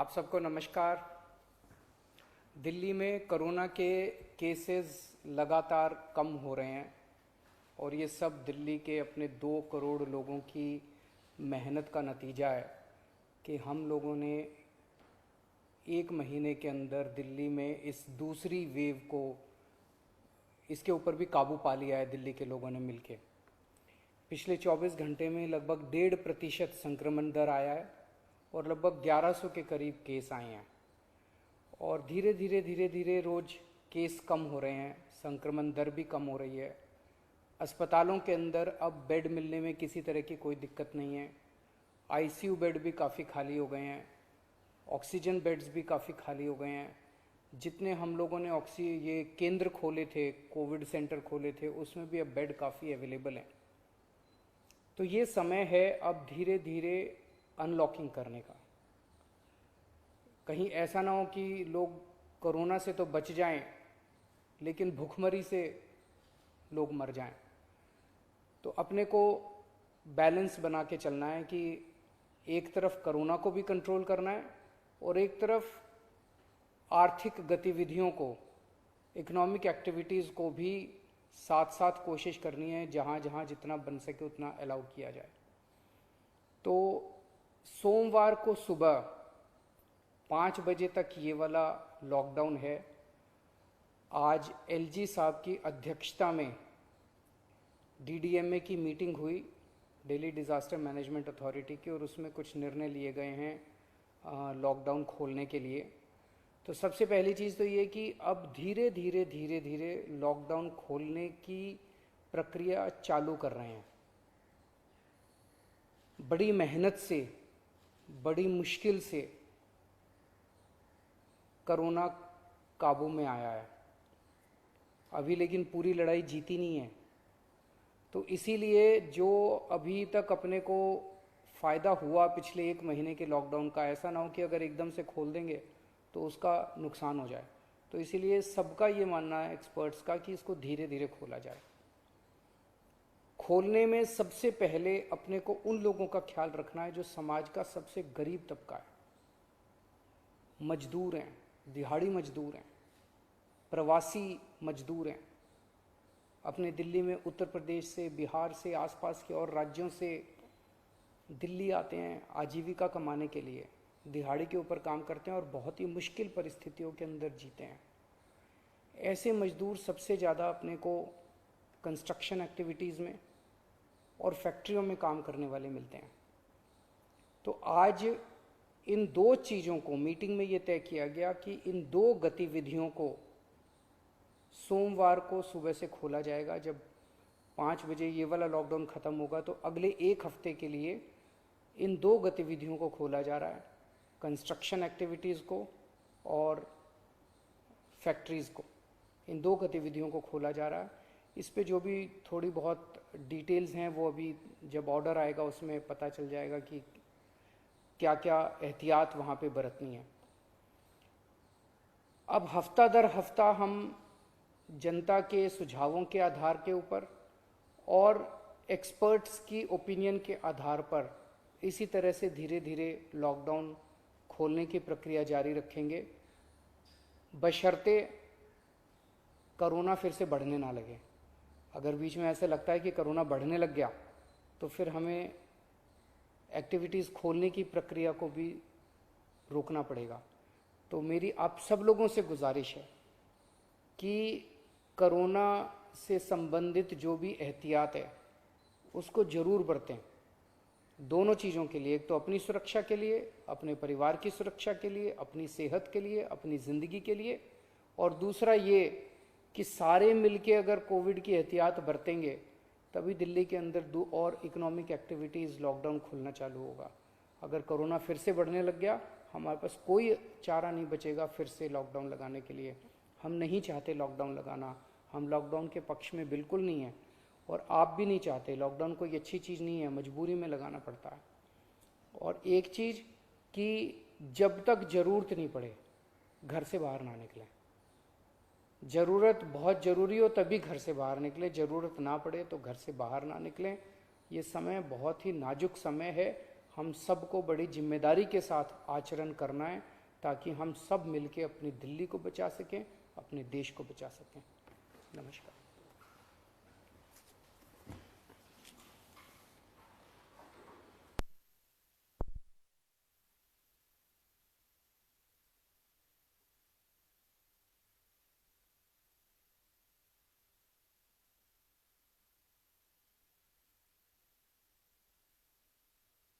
आप सबको नमस्कार। दिल्ली में कोरोना के केसेस लगातार कम हो रहे हैं और ये सब दिल्ली के अपने 2 करोड़ लोगों की मेहनत का नतीजा है कि हम लोगों ने 1 महीने के अंदर दिल्ली में इस दूसरी वेव को इसके ऊपर भी काबू पा लिया है। दिल्ली के लोगों ने मिलके पिछले 24 घंटे में लगभग 1.5% संक्रमण दर आया है और लगभग 1100 के करीब केस आए हैं और धीरे धीरे रोज केस कम हो रहे हैं, संक्रमण दर भी कम हो रही है। अस्पतालों के अंदर अब बेड मिलने में किसी तरह की कोई दिक्कत नहीं है। आईसीयू बेड भी काफ़ी खाली हो गए हैं, ऑक्सीजन बेड्स भी काफ़ी खाली हो गए हैं। जितने हम लोगों ने ये केंद्र खोले थे, कोविड सेंटर खोले थे, उसमें भी अब बेड काफ़ी अवेलेबल हैं। तो ये समय है अब धीरे धीरे अनलॉकिंग करने का। कहीं ऐसा ना हो कि लोग कोरोना से तो बच जाएं लेकिन भूखमरी से लोग मर जाएं। तो अपने को बैलेंस बना के चलना है कि एक तरफ कोरोना को भी कंट्रोल करना है और एक तरफ आर्थिक गतिविधियों को, इकोनॉमिक एक्टिविटीज़ को भी साथ साथ कोशिश करनी है, जहाँ जहाँ जितना बन सके उतना अलाउ किया जाए। तो सोमवार को सुबह 5 बजे तक ये वाला लॉकडाउन है। आज एलजी साहब की अध्यक्षता में डीडीएमए की मीटिंग हुई, दिल्ली डिज़ास्टर मैनेजमेंट अथॉरिटी की, और उसमें कुछ निर्णय लिए गए हैं लॉकडाउन खोलने के लिए। तो सबसे पहली चीज़ तो ये कि अब धीरे धीरे लॉकडाउन खोलने की प्रक्रिया चालू कर रहे हैं। बड़ी मेहनत से, बड़ी मुश्किल से कोरोना काबू में आया है अभी, लेकिन पूरी लड़ाई जीती नहीं है। तो इसीलिए जो अभी तक अपने को फ़ायदा हुआ पिछले 1 महीने के लॉकडाउन का, ऐसा ना हो कि अगर एकदम से खोल देंगे तो उसका नुकसान हो जाए। तो इसीलिए सबका ये मानना है, एक्सपर्ट्स का, कि इसको धीरे धीरे खोला जाए। खोलने में सबसे पहले अपने को उन लोगों का ख्याल रखना है जो समाज का सबसे गरीब तबका है। मजदूर हैं, दिहाड़ी मजदूर हैं, प्रवासी मजदूर हैं। अपने दिल्ली में उत्तर प्रदेश से, बिहार से, आसपास के और राज्यों से दिल्ली आते हैं आजीविका कमाने के लिए, दिहाड़ी के ऊपर काम करते हैं और बहुत ही मुश्किल परिस्थितियों के अंदर जीते हैं। ऐसे मजदूर सबसे ज़्यादा अपने को कंस्ट्रक्शन एक्टिविटीज़ में और फैक्ट्रियों में काम करने वाले मिलते हैं। तो आज इन 2 चीज़ों को, मीटिंग में ये तय किया गया कि इन 2 गतिविधियों को सोमवार को सुबह से खोला जाएगा। जब 5 बजे ये वाला लॉकडाउन ख़त्म होगा तो अगले 1 हफ्ते के लिए इन 2 गतिविधियों को खोला जा रहा है, कंस्ट्रक्शन एक्टिविटीज़ को और फैक्ट्रीज़ को। इन 2 गतिविधियों को खोला जा रहा है। इस पे जो भी थोड़ी बहुत डिटेल्स हैं वो अभी जब ऑर्डर आएगा उसमें पता चल जाएगा कि क्या क्या एहतियात वहाँ पे बरतनी है। अब हफ्ता दर हफ्ता हम जनता के सुझावों के आधार के ऊपर और एक्सपर्ट्स की ओपिनियन के आधार पर इसी तरह से धीरे धीरे लॉकडाउन खोलने की प्रक्रिया जारी रखेंगे, बशर्ते कोरोना फिर से बढ़ने ना लगे। अगर बीच में ऐसा लगता है कि कोरोना बढ़ने लग गया तो फिर हमें एक्टिविटीज़ खोलने की प्रक्रिया को भी रोकना पड़ेगा। तो मेरी आप सब लोगों से गुजारिश है कि कोरोना से संबंधित जो भी एहतियात है उसको ज़रूर बरतें, दोनों चीज़ों के लिए। एक तो अपनी सुरक्षा के लिए, अपने परिवार की सुरक्षा के लिए, अपनी सेहत के लिए, अपनी ज़िंदगी के लिए, और दूसरा ये कि सारे मिलके अगर कोविड की एहतियात बरतेंगे तभी दिल्ली के अंदर 2 और इकोनॉमिक एक्टिविटीज़ लॉकडाउन खुलना चालू होगा। अगर कोरोना फिर से बढ़ने लग गया, हमारे पास कोई चारा नहीं बचेगा फिर से लॉकडाउन लगाने के लिए। हम नहीं चाहते लॉकडाउन लगाना, हम लॉकडाउन के पक्ष में बिल्कुल नहीं है और आप भी नहीं चाहते। लॉकडाउन कोई अच्छी चीज़ नहीं है, मजबूरी में लगाना पड़ता है। और एक चीज़ कि जब तक ज़रूरत नहीं पड़े घर से बाहर ना निकलें। ज़रूरत बहुत ज़रूरी हो तभी घर से बाहर निकलें, ज़रूरत ना पड़े तो घर से बाहर ना निकलें। ये समय बहुत ही नाजुक समय है। हम सबको बड़ी जिम्मेदारी के साथ आचरण करना है, ताकि हम सब मिलके अपनी दिल्ली को बचा सकें, अपने देश को बचा सकें। नमस्कार।